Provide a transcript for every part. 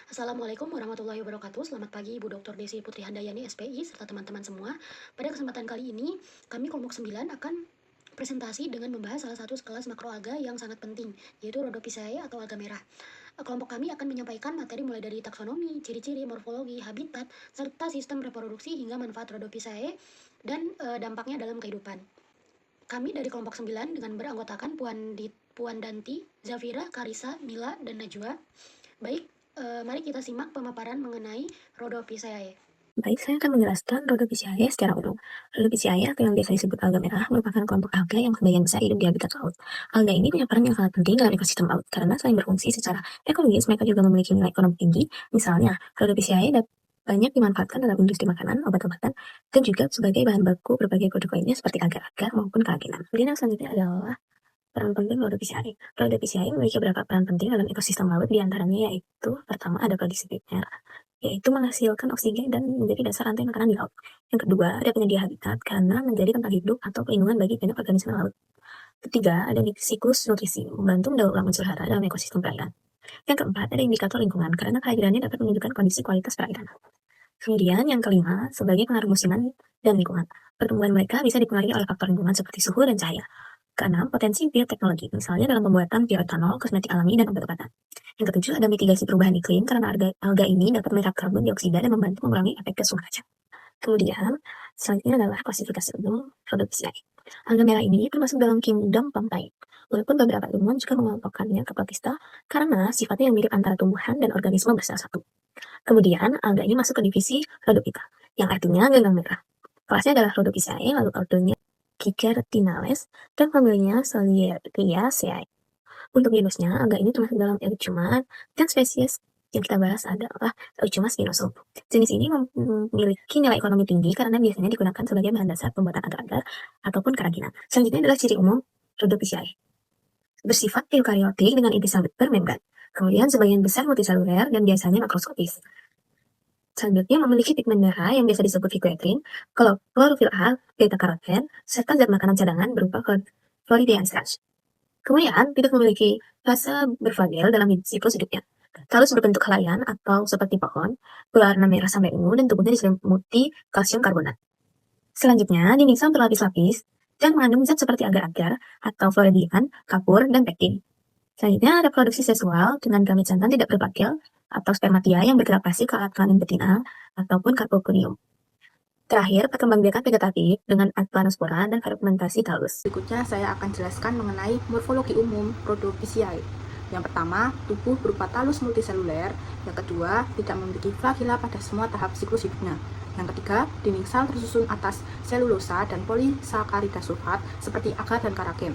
Assalamualaikum warahmatullahi wabarakatuh. Selamat pagi Ibu Dr. Desi Putri Handayani SPI serta teman-teman semua. Pada kesempatan kali ini, kami kelompok 9 akan presentasi dengan membahas salah satu kelas makroalga yang sangat penting, yaitu Rhodophyceae atau alga merah. Kelompok kami akan menyampaikan materi mulai dari taksonomi, ciri-ciri, morfologi, habitat, serta sistem reproduksi hingga manfaat Rhodophyceae dan dampaknya dalam kehidupan. Kami dari kelompok 9 dengan beranggotakan Puan Danti, Zafira, Karisa, Mila, dan Najwa. Baik, mari kita simak pemaparan mengenai Rhodophyceae. Baik, saya akan menjelaskan Rhodophyceae secara umum. Rhodophyceae atau yang biasa disebut alga merah merupakan kelompok alga yang sebagian besar hidup di habitat laut. Alga ini punya peran yang sangat penting dalam ekosistem laut karena selain berfungsi secara ekologis, mereka juga memiliki nilai ekonomi tinggi. Misalnya, Rhodophyceae banyak dimanfaatkan dalam industri makanan, obat-obatan, dan juga sebagai bahan baku berbagai produk lainnya seperti agar-agar maupun kerajinan. Kemudian yang selanjutnya adalah peran penting Rhodophyceae. Rhodophyceae memiliki beberapa peran penting dalam ekosistem laut, diantaranya yaitu pertama ada produksi primer, yaitu menghasilkan oksigen dan menjadi dasar rantai makanan di laut. Yang kedua, ada penyedia habitat karena menjadi tempat hidup atau pelindungan bagi banyak organisme laut. Ketiga, ada siklus nutrisi, membantu mendaur ulang unsur hara dalam ekosistem perairan. Yang keempat, ada indikator lingkungan karena kehadirannya dapat menunjukkan kondisi kualitas perairan. Kemudian yang kelima, sebagai pengaruh musiman dan lingkungan. Pertumbuhan mereka bisa dipengaruhi oleh faktor lingkungan seperti suhu dan cahaya. Karena potensi bioteknologi, misalnya dalam pembuatan bioetanol, kosmetik alami, dan obat-obatan. Yang ketujuh, ada mitigasi perubahan iklim karena alga ini dapat menyerap karbon dioksida dan membantu mengurangi efek gas rumah kaca. Kemudian, selanjutnya adalah klasifikasi umum Rhodophyceae. Alga merah ini termasuk dalam kingdom Pomtae, walaupun beberapa ilmuwan juga mengelompokkannya ke Protista karena sifatnya yang mirip antara tumbuhan dan organisme bersel satu. Kemudian, alga ini masuk ke divisi Rhodophyta, yang artinya ganggang merah. Kelasnya adalah Rhodophyceae, lalu ordonya Cucuretinales, dan familinya Solariaceae. Untuk genusnya, alga ini termasuk dalam Eurychuma, dan spesies yang kita bahas adalah Eurychuma spinosum. Jenis ini memiliki nilai ekonomi tinggi karena biasanya digunakan sebagai bahan dasar pembuatan agar-agar ataupun kerajinan. Selanjutnya adalah ciri umum Rhodophyceae. Bersifat eukariotik dengan inti sel bermembran. Kemudian sebagian besar multiseluler dan biasanya makroskopis. Selanjutnya memiliki pigmen merah yang biasa disebut phycoerythrin, klorofil A, beta-karoten, serta zat makanan cadangan berupa Floridean starch. Kemudian, tidak memiliki fase berflagel dalam siklus hidupnya. Talus berbentuk helaian atau seperti pohon, berwarna merah sampai ungu, dan tubuhnya diselimuti kalsium karbonat. Selanjutnya, dinding sel berlapis-lapis dan mengandung zat seperti agar-agar atau floridian, kapur, dan pektin. Selanjutnya, reproduksi seksual dengan gamet jantan tidak berflagel atau spermatia yang bergerak pasif ke alat kelamin betina ataupun carpoconium. Terakhir, perkembangbiakan vegetatif dengan planospora dan fermentasi talus. Berikutnya saya akan jelaskan mengenai morfologi umum Rhodophyceae. Yang pertama, tubuh berupa talus multiseluler. Yang kedua, tidak memiliki flagela pada semua tahap siklus hidupnya. Yang ketiga, dinding sel tersusun atas selulosa dan polisakarida sulfat seperti agar dan karagen.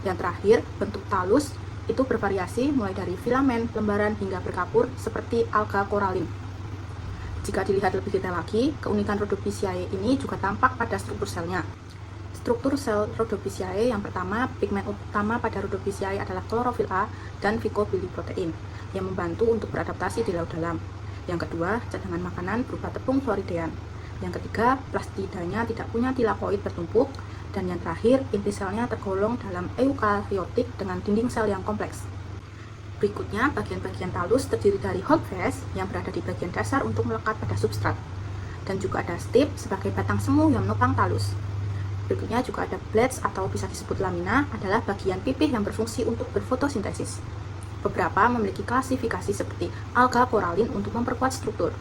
Yang terakhir, bentuk talus itu bervariasi mulai dari filamen, lembaran, hingga berkapur seperti alga koralin. Jika dilihat lebih detail lagi, keunikan Rhodophyceae ini juga tampak pada struktur selnya. Struktur sel Rhodophyceae yang pertama, pigmen utama pada Rhodophyceae adalah klorofil A dan phycobiliprotein yang membantu untuk beradaptasi di laut dalam. Yang kedua, cadangan makanan berupa tepung floridean. Yang ketiga, plastidanya tidak punya tilakoid bertumpuk. Dan yang terakhir, inti selnya tergolong dalam eukariotik dengan dinding sel yang kompleks. Berikutnya, bagian-bagian talus terdiri dari holdfast yang berada di bagian dasar untuk melekat pada substrat. Dan juga ada stip sebagai batang semu yang menopang talus. Berikutnya juga ada blades atau bisa disebut lamina adalah bagian pipih yang berfungsi untuk berfotosintesis. Beberapa memiliki klasifikasi seperti alga koralin untuk memperkuat struktur.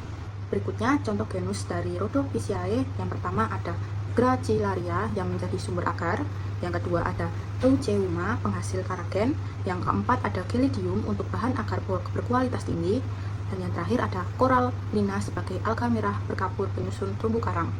Berikutnya, contoh genus dari Rhodophyceae yang pertama ada Gracilaria yang menjadi sumber akar, yang kedua ada Eucheuma penghasil karagen, yang keempat ada Gelidium untuk bahan akar berkualitas tinggi, dan yang terakhir ada Corallina sebagai alga merah berkapur penyusun terumbu karang.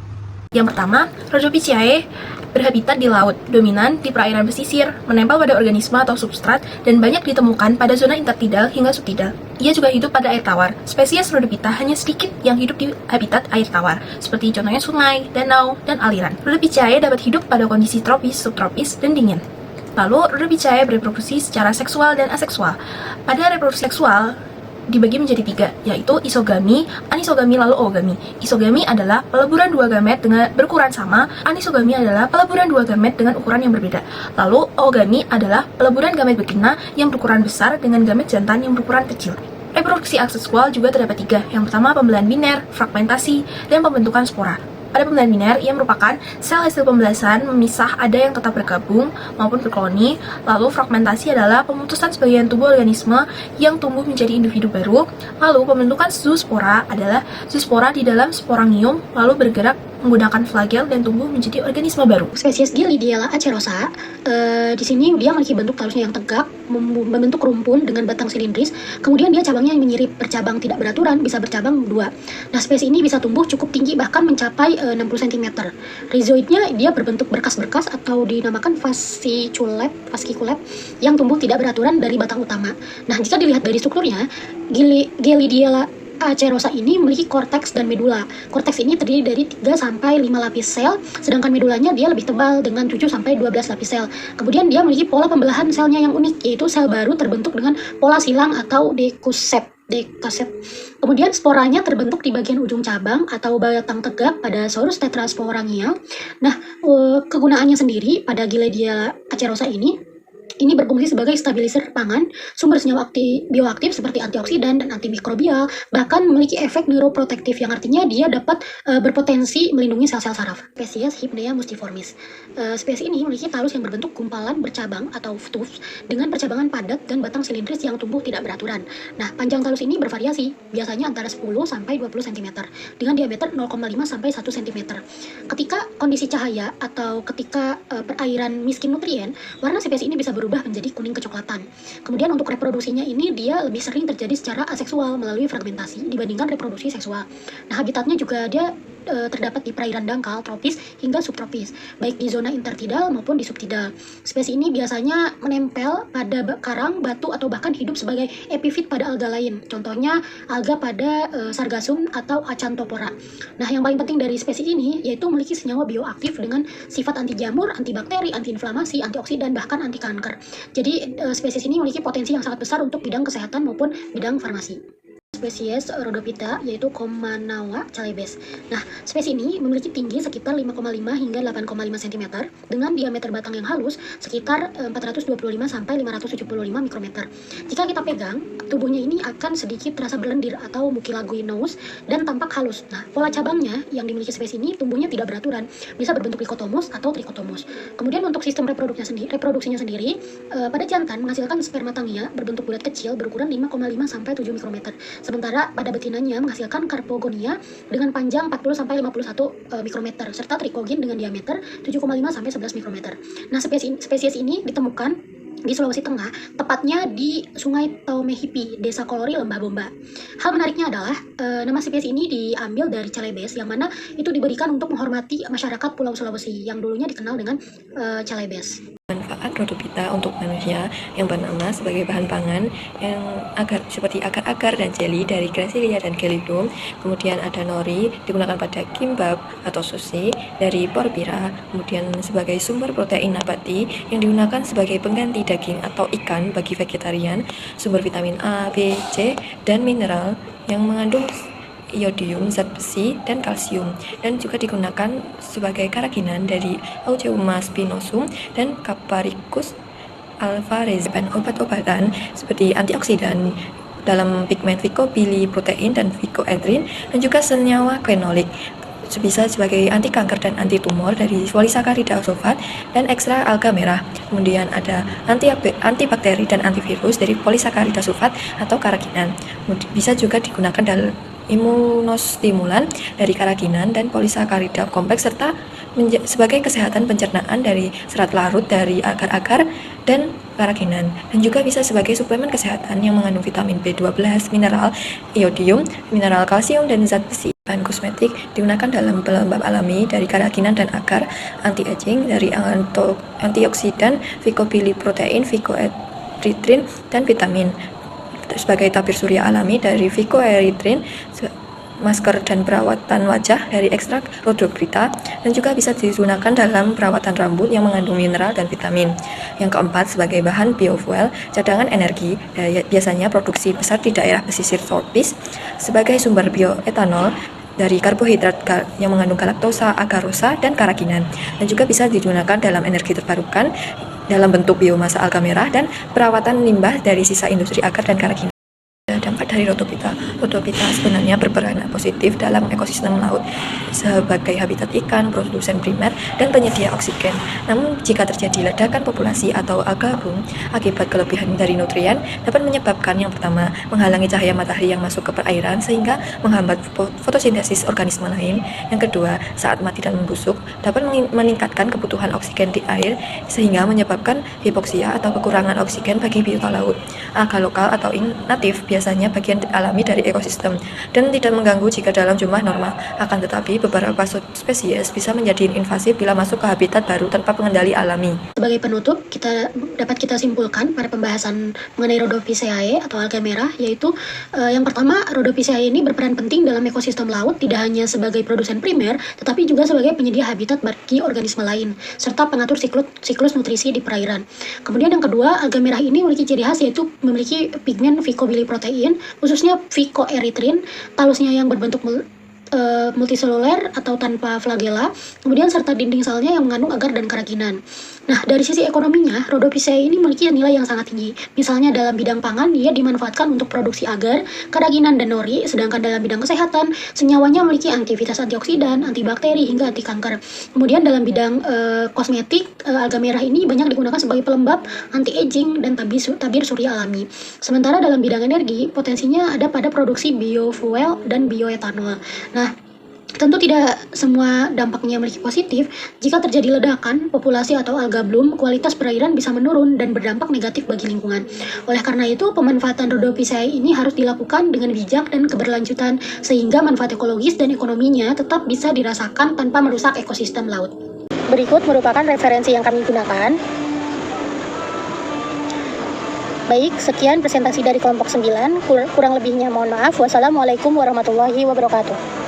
Yang pertama, Rhodophyceae berhabitat di laut, dominan di perairan pesisir, menempel pada organisme atau substrat, dan banyak ditemukan pada zona intertidal hingga subtidal. Ia juga hidup pada air tawar. Spesies Rhodophyta hanya sedikit yang hidup di habitat air tawar, seperti contohnya sungai, danau, dan aliran. Rhodophyceae dapat hidup pada kondisi tropis, subtropis, dan dingin. Lalu, Rhodophyceae bereproduksi secara seksual dan aseksual. Pada reproduksi seksual, dibagi menjadi tiga, yaitu isogami, anisogami, lalu oogami. Isogami adalah peleburan dua gamet dengan berukuran sama, anisogami adalah peleburan dua gamet dengan ukuran yang berbeda. Lalu oogami adalah peleburan gamet betina yang berukuran besar dengan gamet jantan yang berukuran kecil. Reproduksi aseksual juga terdapat 3. Yang pertama, pembelahan biner, fragmentasi, dan pembentukan spora. Pada pembelahan biner, ia merupakan sel hasil pembelahan memisah ada yang tetap bergabung maupun berkoloni. Lalu fragmentasi adalah pemutusan sebagian tubuh organisme yang tumbuh menjadi individu baru. Lalu pembentukan zoospora adalah zoospora di dalam sporangium lalu bergerak menggunakan flagel dan tumbuh menjadi organisme baru. Spesies Gilidiella acerosa, di sini dia memiliki bentuk talusnya yang tegak, membentuk rumpun dengan batang silindris. Kemudian dia cabangnya yang menyirip, bercabang tidak beraturan, bisa bercabang 2. Nah, spesies ini bisa tumbuh cukup tinggi, bahkan mencapai 60 cm. Rhizoidnya dia berbentuk berkas-berkas atau dinamakan fasciculate yang tumbuh tidak beraturan dari batang utama. Nah, jika dilihat dari strukturnya, Gilidiella acerosa ini memiliki korteks dan medula. Korteks ini terdiri dari 3 sampai 5 lapis sel, sedangkan medulanya dia lebih tebal dengan 7 sampai 12 lapis sel. Kemudian dia memiliki pola pembelahan selnya yang unik, yaitu sel baru terbentuk dengan pola silang atau decussep. Kemudian sporanya terbentuk di bagian ujung cabang atau batang tegak pada Saurus tetrasporangial. Nah, kegunaannya sendiri pada Gilidiella acerosa ini berfungsi sebagai stabilizer pangan, sumber senyawa bioaktif seperti antioksidan dan antimikrobial, bahkan memiliki efek neuroprotektif yang artinya dia dapat berpotensi melindungi sel-sel saraf. Spesies Hypnea mustiformis. Spesies ini memiliki talus yang berbentuk gumpalan bercabang atau tufts dengan percabangan padat dan batang silindris yang tumbuh tidak beraturan. Nah, panjang talus ini bervariasi, biasanya antara 10 sampai 20 cm dengan diameter 0,5 sampai 1 cm. Ketika kondisi cahaya atau ketika perairan miskin nutrien, warna spesies ini bisa berubah menjadi kuning kecoklatan. Kemudian untuk reproduksinya ini dia lebih sering terjadi secara aseksual melalui fragmentasi dibandingkan reproduksi seksual. Nah, habitatnya juga dia terdapat di perairan dangkal, tropis hingga subtropis, baik di zona intertidal maupun di subtidal. Spesies ini biasanya menempel pada karang, batu, atau bahkan hidup sebagai epifit pada alga lain. Contohnya alga pada sargassum atau Acanthophora. Nah, yang paling penting dari spesies ini yaitu memiliki senyawa bioaktif dengan sifat anti jamur, antibakteri, antiinflamasi, antioksidan, bahkan anti kanker. Jadi spesies ini memiliki potensi yang sangat besar untuk bidang kesehatan maupun bidang farmasi. Spesies Rhodophyta yaitu Komanawa chalybes. Nah, spesies ini memiliki tinggi sekitar 5,5 hingga 8,5 cm dengan diameter batang yang halus sekitar 425 sampai 575 mikrometer. Jika kita pegang, tubuhnya ini akan sedikit terasa berlendir atau mucilaginous dan tampak halus. Nah, pola cabangnya yang dimiliki spesies ini tumbuhnya tidak beraturan, bisa berbentuk dikotomus atau trikotomus. Kemudian untuk sistem reproduksinya sendiri, pada jantan menghasilkan spermatangia berbentuk bulat kecil berukuran 5,5 sampai 7 mikrometer. Sementara pada betinanya menghasilkan karpogonia dengan panjang 40 sampai 51 mikrometer serta trikogen dengan diameter 7,5 sampai 11 mikrometer. Nah, spesies ini ditemukan di Sulawesi Tengah, tepatnya di Sungai Taumehipi, Desa Kolori, Lembah Bomba. Hal menariknya adalah nama spesies ini diambil dari Chalybes, yang mana itu diberikan untuk menghormati masyarakat Pulau Sulawesi yang dulunya dikenal dengan Chalybes. Manfaat Rhodophyta untuk manusia yang bernama sebagai bahan pangan yang seperti akar-akar dan jeli dari Gracilia dan Gelidum. Kemudian ada nori digunakan pada kimbap atau sushi dari Porphyra. Kemudian sebagai sumber protein nabati yang digunakan sebagai pengganti daging atau ikan bagi vegetarian. Sumber vitamin A, B, C dan mineral yang mengandung iodium, zat besi, dan kalsium, dan juga digunakan sebagai karaginan dari Augeuma spinosum dan Caparicus alvarezii. Obat-obatan seperti antioksidan dalam pigmen phycobiliprotein dan phycoedrin, dan juga senyawa quinolik bisa sebagai anti kanker dan anti tumor dari Polysaccharida sulfat dan ekstra alga merah. Kemudian ada antibakteri dan antivirus dari Polysaccharida sulfat atau karaginan. Bisa juga digunakan dalam imunostimulan dari karaginan dan polisakarida kompleks serta sebagai kesehatan pencernaan dari serat larut dari agar-agar dan karaginan, dan juga bisa sebagai suplemen kesehatan yang mengandung vitamin B12, mineral iodium, mineral kalsium, dan zat besi. Bahan kosmetik digunakan dalam pelembab alami dari karaginan dan agar, anti-aging dari antioksidan, phycobiliprotein, phycoerythrin, dan vitamin. Sebagai tabir surya alami dari phycoerythrin, masker dan perawatan wajah dari ekstrak Rhodophyta, dan juga bisa digunakan dalam perawatan rambut yang mengandung mineral dan vitamin. Yang keempat, sebagai bahan biofuel, cadangan energi, biasanya produksi besar di daerah pesisir tropis, sebagai sumber bioetanol dari karbohidrat yang mengandung galaktosa, agarosa, dan karaginan, dan juga bisa digunakan dalam energi terbarukan dalam bentuk biomasa alga merah dan perawatan limbah dari sisa industri agar dan karaginan. Dampak dari Rhodophyta. Rhodophyta sebenarnya berperan positif dalam ekosistem laut sebagai habitat ikan, produsen primer, dan penyedia oksigen. Namun, jika terjadi ledakan populasi atau alga bloom akibat kelebihan dari nutrien, dapat menyebabkan yang pertama, menghalangi cahaya matahari yang masuk ke perairan sehingga menghambat fotosintesis organisme lain. Yang kedua, saat mati dan membusuk, dapat meningkatkan kebutuhan oksigen di air sehingga menyebabkan hipoksia atau kekurangan oksigen bagi biota laut. Alga lokal atau natif biasanya bagian alami dari ekosistem dan tidak mengganggu jika dalam jumlah normal. Akan tetapi, beberapa spesies bisa menjadi invasif bila masuk ke habitat baru tanpa pengendali alami. Sebagai penutup, dapat kita simpulkan pada pembahasan mengenai Rhodophyceae atau alga merah, yaitu yang pertama, Rhodophyceae ini berperan penting dalam ekosistem laut, tidak hanya sebagai produsen primer, tetapi juga sebagai penyedia habitat bagi organisme lain, serta pengatur siklus nutrisi di perairan. Kemudian yang kedua, alga merah ini memiliki ciri khas yaitu memiliki pigmen phycobiliprotein, khususnya phycoerythrin, talusnya yang berbentuk multiseluler atau tanpa flagela, kemudian serta dinding selnya yang mengandung agar dan keraginan. Nah, dari sisi ekonominya, Rhodophyceae ini memiliki nilai yang sangat tinggi. Misalnya dalam bidang pangan, dia dimanfaatkan untuk produksi agar, keraginan, dan nori, sedangkan dalam bidang kesehatan, senyawanya memiliki aktivitas antioksidan, antibakteri, hingga anti kanker. Kemudian dalam bidang kosmetik, alga merah ini banyak digunakan sebagai pelembab, anti-aging, dan tabir surya alami. Sementara dalam bidang energi, potensinya ada pada produksi biofuel dan bioetanol. Nah, tentu tidak semua dampaknya memiliki positif. Jika terjadi ledakan, populasi atau alga bloom, kualitas perairan bisa menurun dan berdampak negatif bagi lingkungan. Oleh karena itu, pemanfaatan Rhodophyceae ini harus dilakukan dengan bijak dan keberlanjutan, sehingga manfaat ekologis dan ekonominya tetap bisa dirasakan tanpa merusak ekosistem laut. Berikut merupakan referensi yang kami gunakan. Baik, sekian presentasi dari kelompok 9. Kurang lebihnya mohon maaf. Wassalamualaikum warahmatullahi wabarakatuh.